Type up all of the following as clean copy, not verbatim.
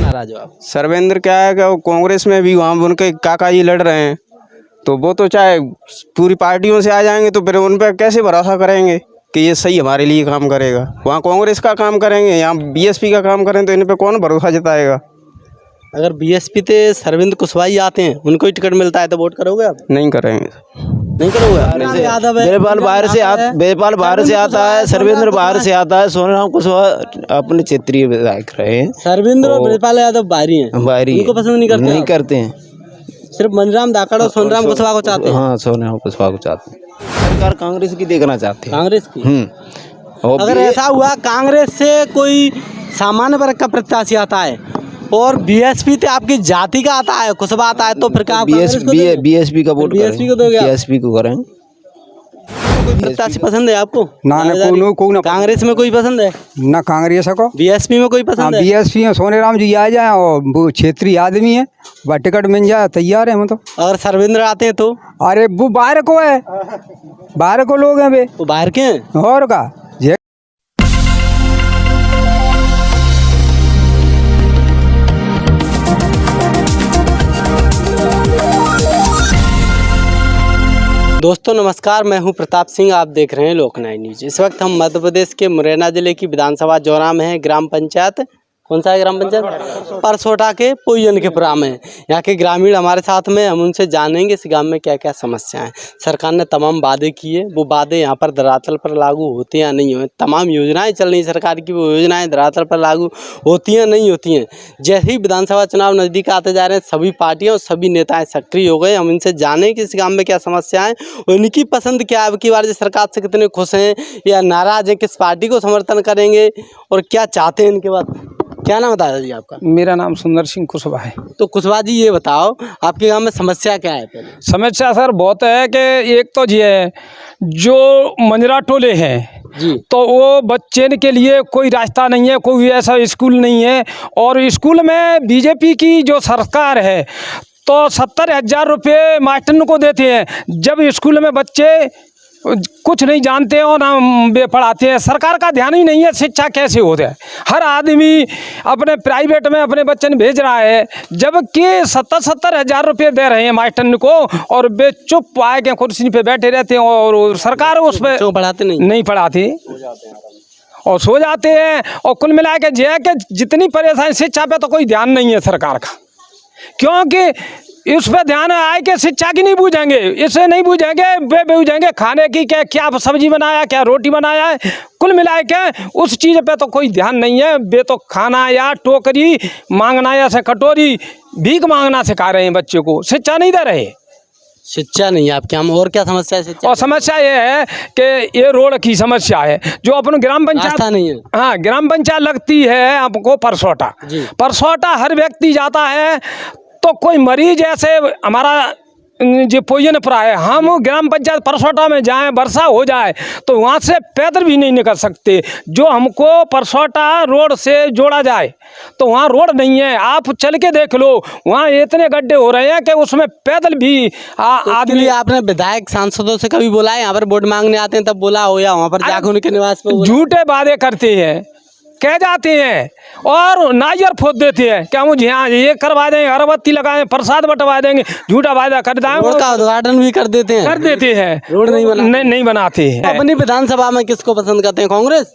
नाराज हो आप? सर्वेंद्र क्या है कि वो कांग्रेस में भी वहाँ उनके काका जी लड़ रहे हैं, तो वो तो चाहे पूरी पार्टियों से आ जाएंगे तो फिर उन पर कैसे भरोसा करेंगे कि ये सही हमारे लिए काम करेगा। वहाँ कांग्रेस का काम करेंगे, यहाँ बीएसपी का काम करें, तो इन पर कौन भरोसा जताएगा। अगर बीएसपी ते सरविंद कुशवाहा आते हैं, उनको ही टिकट मिलता है तो वोट करोगे आप? नहीं करेंगे। नहीं करोगे आप? बेपाल बाहर से आता है, सर्वेंद्र बाहर से आता है, सोनाराम कुशवाहा अपने क्षेत्रीय विधायक रहे हैं। सर्विंद्र और बृजपाल यादव बाहरी हैं, बाहरी उनको पसंद नहीं करते? नहीं करते हैं, सिर्फ मनीराम धाकड़ और सोनाराम कुशवाहा को चाहते हैं। हाँ, सोनाराम कुशवाहा को चाहते हैं। सरकार कांग्रेस की देखना चाहते हैं। कांग्रेस की? और अगर ऐसा हुआ कांग्रेस से कोई सामान्य वर्ग का प्रत्याशी आता है और बीएसपी ते आपकी जाति का आता है, कुशवाहा आता है, तो फिर क्या बीएसपी का वोट बीएसपी को दोगे? बीएसपी को करेंगे। प्रत्याशी पसंद है आपको? ना कांग्रेस में कोई पसंद है? ना कांग्रेस को। बीएसपी में कोई पसंद है? बीएसपी में सोनेराम जी आ जाए और वो क्षेत्रीय आदमी है, वह टिकट मिल जाए तैयार है हम तो। अगर सर्वेंद्र आते हैं तो? अरे वो बाहर को है, बाहर को लोग हैं वे। वो बाहर के हैं और का दोस्तों नमस्कार, मैं हूं प्रताप सिंह। आप देख रहे हैं लोकनायक न्यूज। इस वक्त हम मध्य प्रदेश के मुरैना जिले की विधानसभा जौरा में हैं। ग्राम पंचायत कौन सा है? ग्राम पंचायत परसोटा के पोयन के पुरा में। यहाँ के ग्रामीण हमारे साथ में, हम उनसे जानेंगे इस गांव में क्या क्या समस्याएं हैं। सरकार ने तमाम वादे किए, वो वादे यहाँ पर धरातल पर लागू होते या नहीं होते। तमाम योजनाएं चल रही सरकार की, वो योजनाएं धरातल पर लागू होती हैं नहीं होती हैं। जैसे ही विधानसभा चुनाव नज़दीक आते जा रहे हैं, सभी पार्टियाँ और सभी नेताएँ सक्रिय हो गए। हम इनसे जानें कि इस गाँव में क्या समस्याएँ, उनकी पसंद क्या है, अब की बार सरकार से कितने खुश हैं या नाराज़ हैं, किस पार्टी को समर्थन करेंगे और क्या चाहते हैं इनके बाद। क्या नाम बता दीजिए आपका? मेरा नाम सुंदर सिंह कुशवाहा है। तो कुशवाहा जी ये बताओ, आपके गांव में समस्या क्या है? पहले समस्या सर बहुत है कि एक तो ये है, जो मंजरा टोले हैं जी, तो वो बच्चे के लिए कोई रास्ता नहीं है, कोई ऐसा स्कूल नहीं है। और स्कूल में बीजेपी की जो सरकार है तो 70,000 रुपये मास्टर को देते हैं, जब स्कूल में बच्चे कुछ नहीं जानते और ना वे पढ़ाते हैं। सरकार का ध्यान ही नहीं है शिक्षा कैसे होता है। हर आदमी अपने प्राइवेट में अपने बच्चे भेज रहा है, जबकि 70,000 रुपये दे रहे हैं मास्टर को, और वे चुप आए के कुर्सी पे बैठे रहते हैं और सरकार उस पर पढ़ाते नहीं पढ़ाती और सो जाते हैं। और कुल मिला के जे के जितनी परेशानी शिक्षा पे तो कोई ध्यान नहीं है सरकार का, क्योंकि इस पे ध्यान आए कि शिक्षा की नहीं बूझेंगे, इसे नहीं बूझेंगे, वे बूझेंगे खाने की क्या सब्जी बनाया, क्या रोटी बनाया है। कुल मिला के उस चीज़ पे तो कोई ध्यान नहीं है। वे तो खाना या टोकरी मांगना या से कटोरी भीख मांगना सिखा रहे हैं बच्चे को, शिक्षा नहीं दे रहे। शिक्षा नहीं है आपके यहाँ? और क्या समस्या है शिक्षा? और समस्या ये है कि ये रोड की समस्या है, जो अपन ग्राम पंचायत नहीं है। हाँ, ग्राम पंचायत लगती है आपको परसोटा। परसोटा हर व्यक्ति जाता है, तो कोई मरीज ऐसे हमारा जो पोयनपुरा है, हम ग्राम पंचायत परसोटा में जाएं, वर्षा हो जाए तो वहाँ से पैदल भी नहीं निकल सकते। जो हमको परसोटा रोड से जोड़ा जाए तो वहाँ रोड नहीं है, आप चल के देख लो, वहाँ इतने गड्ढे हो रहे हैं कि उसमें पैदल भी आदमी। आपने विधायक सांसदों से कभी बोला है यहाँ पर वोट मांगने आते हैं तब बोला हो, या वहाँ पर जाकर उनके निवास पर? झूठे वादे करते हैं, कह जाते हैं और नारियल फोड़ देते हैं कि हम यहाँ ये करवा देंगे, अगरबत्ती लगाएं, प्रसाद बंटवा देंगे, झूठा वादा कर देंगे। रोड का उद्घाटन भी कर देते हैं, रोड नहीं बनाते हैं। अपनी विधानसभा में किसको पसंद करते हैं? कांग्रेस?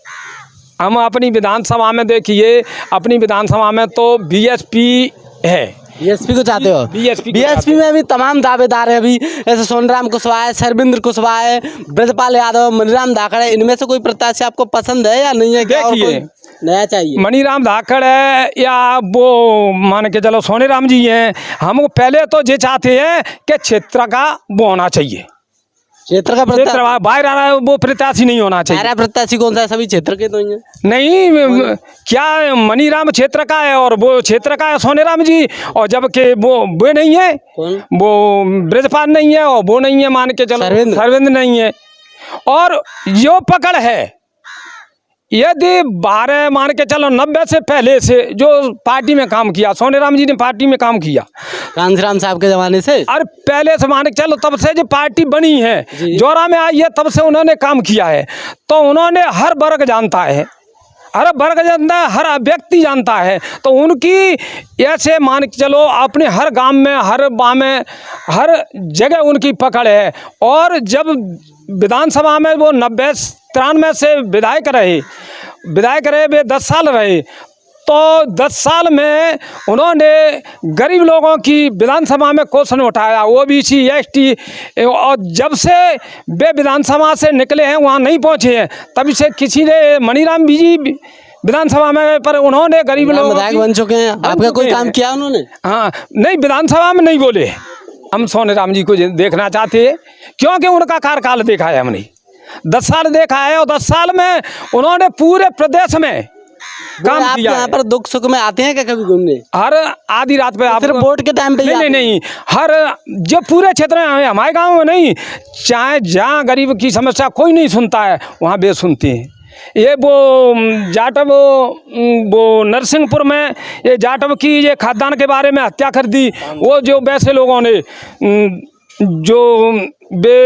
हम अपनी विधानसभा में देखिए, अपनी विधानसभा में तो बीएसपी है। बीएसपी को चाहते हो? बीएसपी में भी तमाम दावेदार है अभी, ऐसे सोनाराम कुशवाहा है, सर्वेंद्र कुशवाहा है, बृजपाल यादव, मनीराम धाकड़ है। इनमें से कोई प्रत्याशी आपको पसंद है या नहीं है? क्या और कोई नया चाहिए? मनीराम धाकड़ है या वो मान के चलो सोनेराम जी हैं। हम पहले तो ये चाहते हैं कि क्षेत्र का वो होना चाहिए, क्षेत्र का प्रत्याशी बाहर आ रहा है, वो प्रत्याशी नहीं होना चाहिए। प्रत्याशी कौन सा है? सभी क्षेत्र के तो नहीं, क्या मनीराम क्षेत्र का है और वो क्षेत्र का है सोनेराम जी, और जबकि वो नहीं है। कौन? वो बृजपाल नहीं है और वो नहीं है, मान के चलो सर्वेंद्र नहीं है। और जो पकड़ है, यदि 12 मान के चलो 90 से पहले से जो पार्टी में काम किया, सोनेराम जी ने पार्टी में काम किया कांजीराम साहब के ज़माने से, अरे पहले से मान के चलो तब से जो पार्टी बनी है, जौरा में आई है, तब से उन्होंने काम किया है, तो उन्होंने हर वर्ग जानता है। हर वर्ग जानता है, हर व्यक्ति जानता है। तो उनकी ऐसे मान के चलो अपने हर गांव में, हर गाँव में, हर जगह उनकी पकड़ है। और जब विधानसभा में वो 93 से विधायक रहे वे 10 साल रहे, तो 10 साल में उन्होंने गरीब लोगों की विधानसभा में क्वेश्चन उठाया, ओबीसी, एसटी। और जब से वे विधानसभा से निकले हैं वहाँ नहीं पहुँचे हैं, तभी से किसी ने मनीराम जी विधानसभा में, पर उन्होंने गरीब लोगों विधायक बन चुके हैं, आपका कोई काम किया उन्होंने? हाँ, नहीं, विधानसभा में नहीं बोले। हम सोनेराम जी को देखना चाहते हैं क्योंकि उनका कार्यकाल देखा है हमने, 10 साल देखा है। और 10 साल में उन्होंने पूरे प्रदेश में काम आप किया यहाँ है। पर दुख सुख में आते हैं क्या कभी घूमने? हर आधी रात पे आप सिर्फ वोट के टाइम पे ही नहीं आते नहीं हैं? नहीं, हर जो पूरे क्षेत्र में हमारे गांव में नहीं, चाहे जहाँ गरीब की समस्या कोई नहीं सुनता है वहाँ वे सुनते हैं। ये वो जाटव, वो नरसिंहपुर में ये जाटव की ये खाद्यान्न के बारे में हत्या कर दी, वो जो वैसे लोगों ने जो बे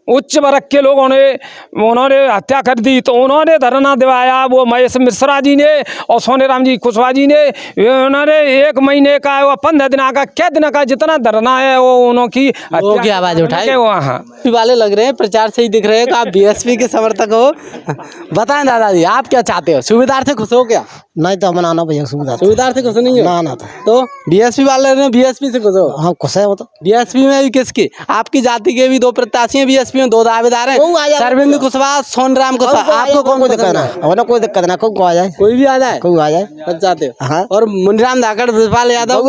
उच्च वर्ग के लोगों ने उन्होंने हत्या कर दी, तो उन्होंने धरना दिवाया। वो महेश मिश्रा जी ने और सोनेराम जी कुशवाहा जी ने, उन्होंने 1 महीने का वो 15 दिन का क्या दिन का जितना धरना है वो उनकी लोगों की आवाज उठाई। वहाँ वाले लग रहे हैं, प्रचार से ही दिख रहे हैं कि आप बीएसपी के समर्थक हो। बताएं दादाजी, आप क्या चाहते हो? सूबेदार से खुश हो क्या? नहीं तो हमने आना भैया सुविधा सूबेदार से खुश नहीं हो? ना ना तो बीएसपी वाले ने बीएसपी से खुश हो? हाँ खुश है वो तो। बीएसपी में भी किसकी? आपकी जाति के भी 2 प्रत्याशी हैं बीएसपी में, 2 दावेदार हैं, सरविंद कुशवाहा, सोनराम कुशवाहा। आपको कौन कोई पसंद दिक्कत ना, है? हमने कोई दिक्कत ना, कोई आ जाए, कोई भी आ जाए, कोई आ जाए। बच जाते हो? हाँ। और मुनिराम धाकड़, बृजपाल यादव,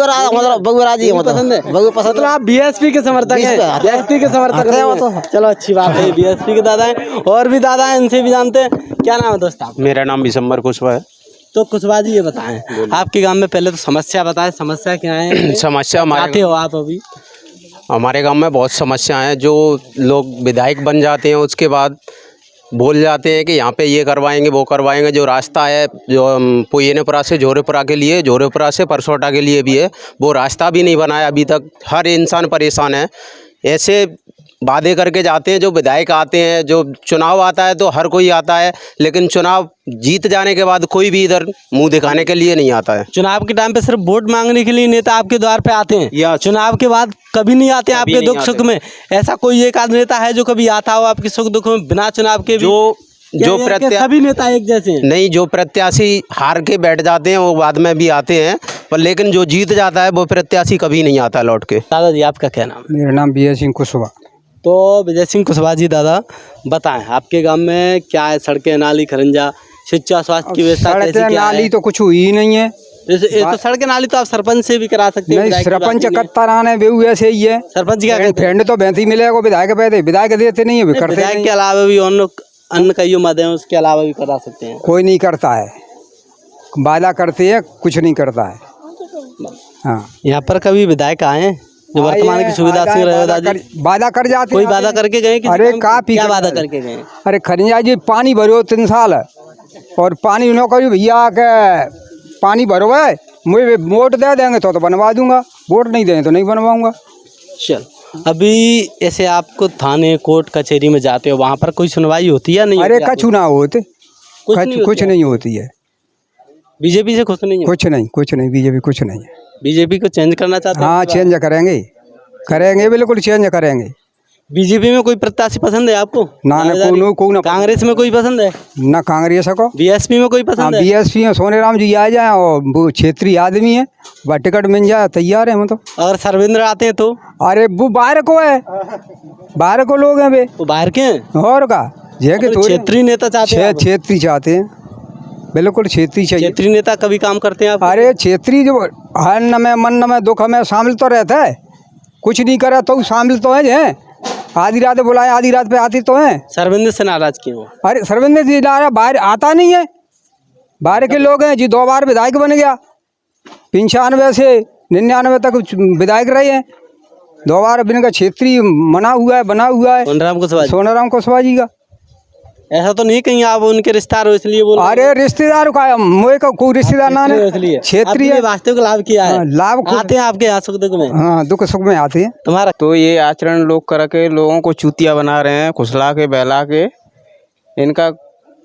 बगुरा जी ये पसंद है? पसंद मतलब आप बीएसपी के समर्थक हैं? बीएसपी के समर्थक हैं वो हैं। तो। चलो अच्छी बात है, बीएसपी के दादा हैं। और भी दादा हैं, इनसे भी जानते हैं। क्या नाम है दोस्त आप? मेरा नाम विशंबर कुशवाहा है। तो कुशवाहा जी ये बताएं, आपके गांव में पहले तो समस्या बताएं, समस्या क्या है? समस्या आते हो आप अभी? हमारे गांव में बहुत समस्याएं हैं। जो लोग विधायक बन जाते हैं उसके बाद बोल जाते हैं कि यहाँ पे ये करवाएंगे वो करवाएंगे। जो रास्ता है जो पुयेनेपुरा से जोरेपुरा के लिए, जोरेपुरा से परसोटा के लिए भी है, वो रास्ता भी नहीं बनाया अभी तक। हर इंसान परेशान है। ऐसे वादे करके जाते हैं जो विधायक आते हैं, जो चुनाव आता है तो हर कोई आता है, लेकिन चुनाव जीत जाने के बाद कोई भी इधर मुंह दिखाने के लिए नहीं आता है। चुनाव के टाइम पे सिर्फ वोट मांगने के लिए नेता आपके द्वार पे आते हैं, या चुनाव के बाद कभी नहीं आते हैं आपके दुख सुख में? ऐसा कोई एक आध नेता है जो कभी आता हो आपके सुख दुख में बिना चुनाव के भी? जो सभी नेता एक जैसे हैं? नहीं, जो प्रत्याशी हार के बैठ जाते हैं वो बाद में भी आते हैं, पर लेकिन जो जीत जाता है वो प्रत्याशी कभी नहीं आता लौट के। दादाजी आपका क्या नाम है? मेरा नाम विजय सिंह कुशवाहा। तो विजय सिंह कुशवाहा जी, दादा बताएं आपके गांव में क्या है? सड़कें, नाली, खरंजा, शिक्षा, स्वास्थ्य की व्यवस्था कैसी क्या है? नाली तो कुछ हुई ही नहीं है। ये तो सड़क नाली तो आप सरपंच से भी करा सकते हैं। नहीं, विधायक की बात सरपंच नहीं है। कत्तारान है, वे ऐसे ही है। सरपंच क्या कहते हैं? फ्रेंड तो भैंती मिलेगा, विधायक पैदे विधायक देते नहीं है, वे करते विधायक नहीं। के अलावा भी अन्य कई मद हैं, उसके अलावा भी करा सकते हैं। कोई नहीं करता है, वादा करते हैं, कुछ नहीं करता है। हाँ, यहाँ पर कभी विधायक आए हैं जो वर्तमान की सुविधा सिंह रहे? दादाजी वादा कर जाते कोई हैं। वादा करके गए? अरे काफी क्या वादा करके गए? अरे खरिया जी पानी भरो 3 साल, और पानी न करो भैया के पानी भरो है, मुझे वोट दे देंगे तो बनवा दूंगा, वोट नहीं देंगे तो नहीं बनवाऊंगा। चल, अभी ऐसे आपको थाने, कोर्ट, कचहरी में जाते हो, वहाँ पर कोई सुनवाई होती है या नहीं? अरे कछु ना होते, कुछ नहीं होती है। बीजेपी से खुश नहीं हो? कुछ नहीं, बीजेपी कुछ नहीं है। बीजेपी को चेंज करना चाहते हैं? हाँ, चेंज करेंगे, बिल्कुल चेंज करेंगे। बीजेपी में कोई प्रत्याशी पसंद है आपको? ना ना, कांग्रेस में कोई पसंद है? ना कांग्रेस को। बीएसपी में कोई पसंद है? बीएसपी में सोनेराम जी आ जाए, और वो क्षेत्रीय आदमी है, वह टिकट मिल जाए तैयार है हम तो। अगर सर्वेंद्र आते हैं तो? अरे वो बाहर को है, बाहर को लोग हैं वे। वो बाहर के हैं? और का क्षेत्रीय नेता चाहते हैं? क्षेत्रीय चाहते हैं, बिल्कुल क्षेत्रीय चाहिए। क्षेत्रीय नेता कभी काम करते हैं आप? अरे क्षेत्रीय जो हन में मन में दुख में शामिल तो रहता है, कुछ नहीं करा तो शामिल तो है। आधी रात बुलाए, आधी रात पे आती तो है। सर्वेंद्र से नाराज क्यों हो? अरे सर्वेंद्र जी बाहर आता नहीं है, बाहर के लोग हैं जी। 2 बार विधायक बन गया, 95 से 99 तक विधायक रहे हैं, 2 बार बिन का क्षेत्रीय बना हुआ है। सोनाराम कुशवाहा जी का ऐसा तो नहीं कहीं आप उनके रिश्तेदार हो इसलिए बोल? अरे रिश्तेदार का मुझे का कोई रिश्तेदार ना है, क्षेत्रीय वास्तविक लाभ किया है। लाभ आते हैं आपके यहाँ सुख दुख में? हाँ, दुख सुख में आते हैं। तुम्हारा तो ये आचरण लोग करके लोगों को चूतिया बना रहे हैं, खुसला के बहला के। इनका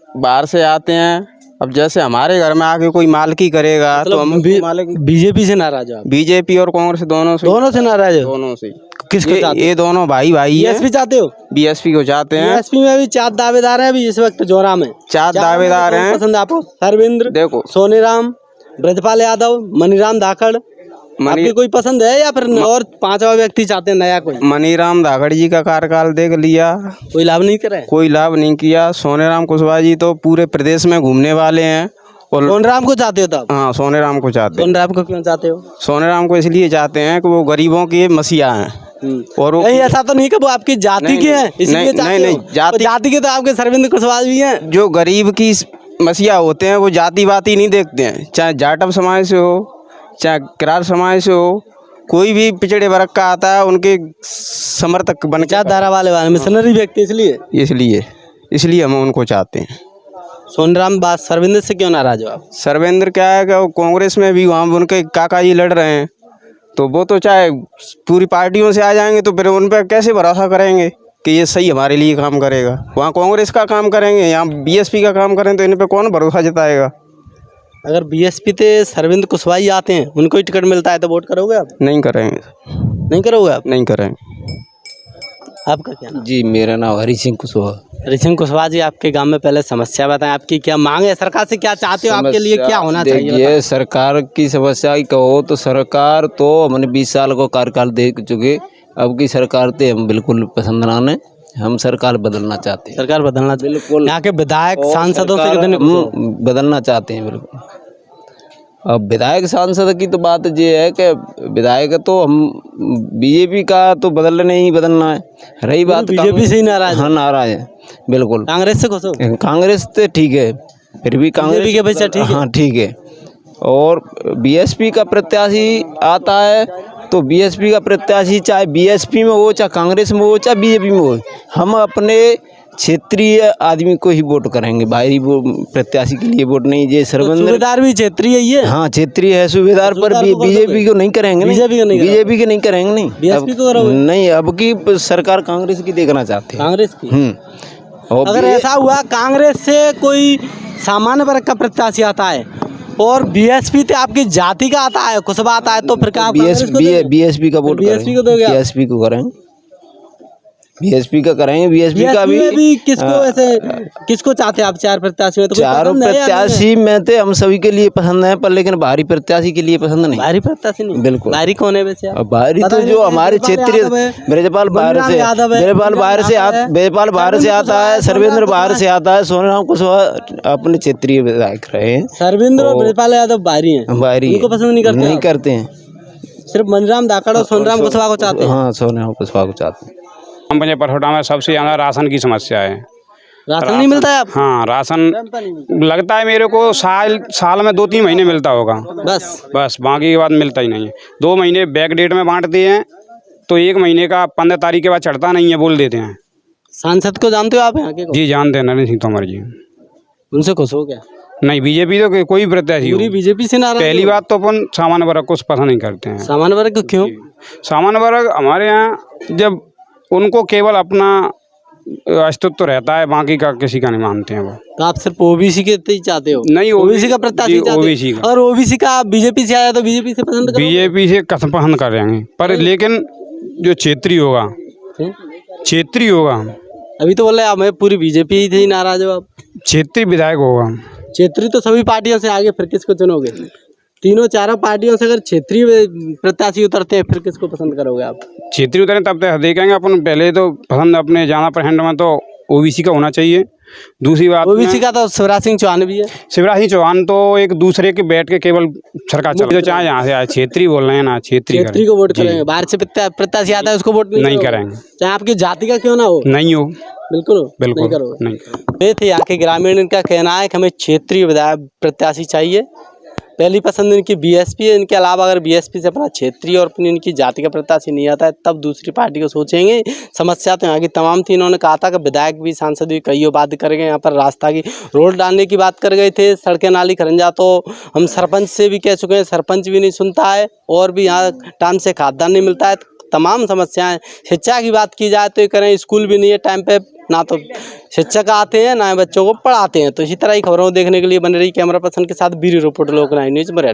बाहर से आते हैं, अब जैसे हमारे घर में आके कोई मालकी करेगा तो हम बीजेपी से नाराज हो आप? बीजेपी और कांग्रेस दोनों से नाराज हो? दोनों से। किसको चाहते ये दोनों भाई है। बीएसपी चाहते हो? बीएसपी को चाहते हैं। बीएसपी में भी 4 दावेदार हैं अभी इस वक्त जोरा में। 4 दावेदार हैं। पसंद आपको? सरविंद्र, देखो सोनीराम, ब्रजपाल यादव, मनीराम धाकड़, आपकी कोई पसंद है या फिर और 5वां व्यक्ति चाहते हैं नया कोई? मनीराम धाकड़ जी का कार्यकाल देख लिया, कोई लाभ नहीं करे? कोई लाभ नहीं किया। सोनेराम कुशवाहा जी तो पूरे प्रदेश में घूमने वाले हैं। और सोनीराम को चाहते हो तब? हाँ, सोनेराम को चाहते हैं। सोनीराम को क्यों चाहते हो? सोनेराम को इसलिए चाहते हैं कि वो गरीबों के मसीहा हैं। और वो नहीं, ऐसा तो नहीं कि वो आपकी जाति के हैं इसलिए चाहते हो? जाति के तो आपके सरविंद्र कुशवाहा भी हैं। जो गरीब की मसीहा होते हैं वो जाति बाती नहीं देखते हैं, चाहे जाटव समाज से हो चाहे किरार समाज से हो, कोई भी पिछड़े वर्ग का आता है उनके समर्थक बन के धारा वाले मिशनरी व्यक्ति इसलिए हम उनको चाहते हैं। सोनीराम बात सरविंद्र से क्यों नाराज हो आप? सरवेंद्र क्या है कि वो कांग्रेस में भी वहाँ उनके काका जी लड़ रहे हैं, तो वो तो चाहे पूरी पार्टियों से आ जाएंगे तो फिर उन पर कैसे भरोसा करेंगे कि ये सही हमारे लिए काम करेगा। वहाँ कांग्रेस का काम करेंगे, यहाँ बीएसपी का काम करें तो इन पर कौन भरोसा जताएगा। अगर बीएसपी से सरविंद्र कुशवाहा ही आते हैं, उनको ही टिकट मिलता है तो वोट करोगे आप? नहीं करेंगे। नहीं करोगे आप? नहीं करेंगे। आपका क्या नाम? जी मेरा नाम हरी सिंह कुशवाहा। हरी सिंह कुशवाहा जी, आपके गांव में पहले समस्या बताएं, आपकी क्या मांग है, सरकार से क्या चाहते हो, आपके लिए क्या होना चाहिए? देखिए सरकार की समस्या की कहो तो सरकार तो हमने 20 साल को कार्यकाल दे चुके, अब की सरकार तो हम बिल्कुल पसंद ना ने, हम सरकार बदलना चाहते हैं। सरकार बदलना बिल्कुल, यहाँ के विधायक सांसदों से कितने बदलना चाहते हैं बिल्कुल। अब विधायक सांसद की तो बात ये है कि विधायक तो हम बीजेपी का तो बदलना ही बदलना है। रही बात बीजेपी से ही नाराज? हाँ नाराज है बिल्कुल। कांग्रेस से खुश हो? कांग्रेस तो ठीक है, फिर भी कांग्रेस के बच्चा ठीक है। हाँ ठीक है। और बीएसपी का प्रत्याशी आता है तो बीएसपी का प्रत्याशी चाहे बीएसपी में हो चाहे कांग्रेस में हो चाहे बीजेपी में हो, हम अपने क्षेत्रीय आदमी को ही वोट करेंगे, बाहरी प्रत्याशी के लिए वोट नहीं। ये सूबेदार भी क्षेत्रीय ही है? हाँ क्षेत्रीय है सूबेदार, पर बीजेपी को नहीं करेंगे। बीजेपी के नहीं करेंगे। नहीं बीएसपी को करोगे? नहीं, अब की सरकार कांग्रेस की देखना चाहते हैं। कांग्रेस की? अगर ऐसा हुआ कांग्रेस से कोई सामान्य वर्ग का प्रत्याशी आता है और बीएसपी से आपकी जाति का आता है, कुशवाहा आता है, तो फिर क्या बीएसपी का वोट बीएसपी को दोगे? बीएसपी को करेंगे, बीएसपी का करेंगे। बीएसपी का भी किसको चाहते हैं आप? 4 प्रत्याशी में तो चारों प्रत्याशी में तो हम सभी के लिए पसंद है, पर लेकिन बाहरी प्रत्याशी के लिए पसंद नहीं। बाहरी प्रत्याशी नहीं? बिल्कुल। बाहरी कौन है वैसे? बाहरी तो जो हमारे क्षेत्रीय ब्रजपाल बाहर से आता है, सर्वेंद्र बाहर से आता है, सोनीराम कुशवाहा अपने क्षेत्रीय विधायक रहे हैं। सर्वेंद्र और ब्रजपाल यादव बाहरी हैं? बाहरी उनको पसंद नहीं करते हैं। सिर्फ मनीराम धाकड़ और सोनीराम कुशवाहा को चाहते हैं? हाँ, सोनीराम कुशवाहा को चाहते हैं। हम पंजे परसोटा में सबसे ज़्यादा राशन की समस्या है। राशन नहीं मिलता है? हाँ, राशन लगता है मेरे को साल में 2-3 महीने मिलता होगा बस, बाकी के बाद मिलता ही नहीं है। 2 महीने बैक डेट में बांटते हैं तो 1 महीने का 15 तारीख के बाद चढ़ता नहीं है, बोल देते हैं। सांसद को जानते हो आप यहाँ के? जी जानते हैं, नरेंद्र सिंह तोमर जी। उनसे खुश हो क्या? नहीं, बीजेपी तो कोई प्रत्याशी हो, बीजेपी से नाराज? पहली बात तो अपन सामान्य वर्ग को पसंद नहीं करते हैं। सामान्य वर्ग को क्यों? सामान्य वर्ग हमारे यहाँ जब उनको केवल अपना अस्तित्व रहता है, बाकी का किसी का नहीं मानते हैं वो। तो आप सिर्फ ओबीसी के ही चाहते हो? नहीं, ओबीसी का प्रत्याशी चाहते ओबीसी का। और ओबीसी का बीजेपी से आया तो बीजेपी से पसंद करोगे? बीजेपी से कसम पसंद करेंगे, पर लेकिन जो क्षेत्रीय होगा, क्षेत्रीय होगा। अभी तो बोल रहे हमें पूरी बीजेपी ही नाराज हो आप? क्षेत्रीय विधायक होगा। क्षेत्रीय तो सभी पार्टियों से आगे, फिर किसको चुनोगे? तीनों चारों पार्टियों से अगर क्षेत्रीय प्रत्याशी उतरते हैं फिर किसको पसंद करोगे आप? क्षेत्रीय उतरे तब तक देखेंगे अपन। पहले तो पसंद अपने जाना परखंड में तो ओबीसी का होना चाहिए। दूसरी बात ओबीसी का तो शिवराज सिंह चौहान भी है। शिवराज सिंह चौहान तो एक दूसरे के बैठ के केवल सरकार चल, जो चाहे यहाँ से आए, क्षेत्रीय बोल रहे हैं ना, क्षेत्रीय को वोट करेंगे। बाहर से प्रत्याशी आता है उसको वोट नहीं करेंगे, चाहे आपकी जाति का क्यों ना हो। नहीं हो, बिल्कुल नहीं। ये थे यहाँ के ग्रामीण, इनका कहना है कि हमें क्षेत्रीय विधायक प्रत्याशी चाहिए। पहली पसंद इनकी बीएसपी है, इनके अलावा अगर बीएसपी से अपना क्षेत्रीय और अपनी इनकी जाति का प्रत्याशी नहीं आता है तब दूसरी पार्टी को सोचेंगे। समस्या तो यहाँ की तमाम थी। इन्होंने कहा था कि विधायक भी सांसद भी कई बात कर गए, यहाँ पर रास्ता की रोड डालने की बात कर गए थे, सड़कें नाली खरंजा तो हम सरपंच से भी कह चुके हैं, सरपंच भी नहीं सुनता है, और भी यहाँ टाइम से खाद्यान्न नहीं मिलता है। तमाम समस्याएं। शिक्षा की बात की जाए तो ये करें, स्कूल भी नहीं है टाइम पे, ना तो शिक्षक आते हैं ना ही बच्चों को पढ़ाते हैं। तो इसी तरह की खबरों को देखने के लिए बने रही कैमरा पर्सन के साथ ब्यूरो रिपोर्ट लोकनायक न्यूज़ मुरैना।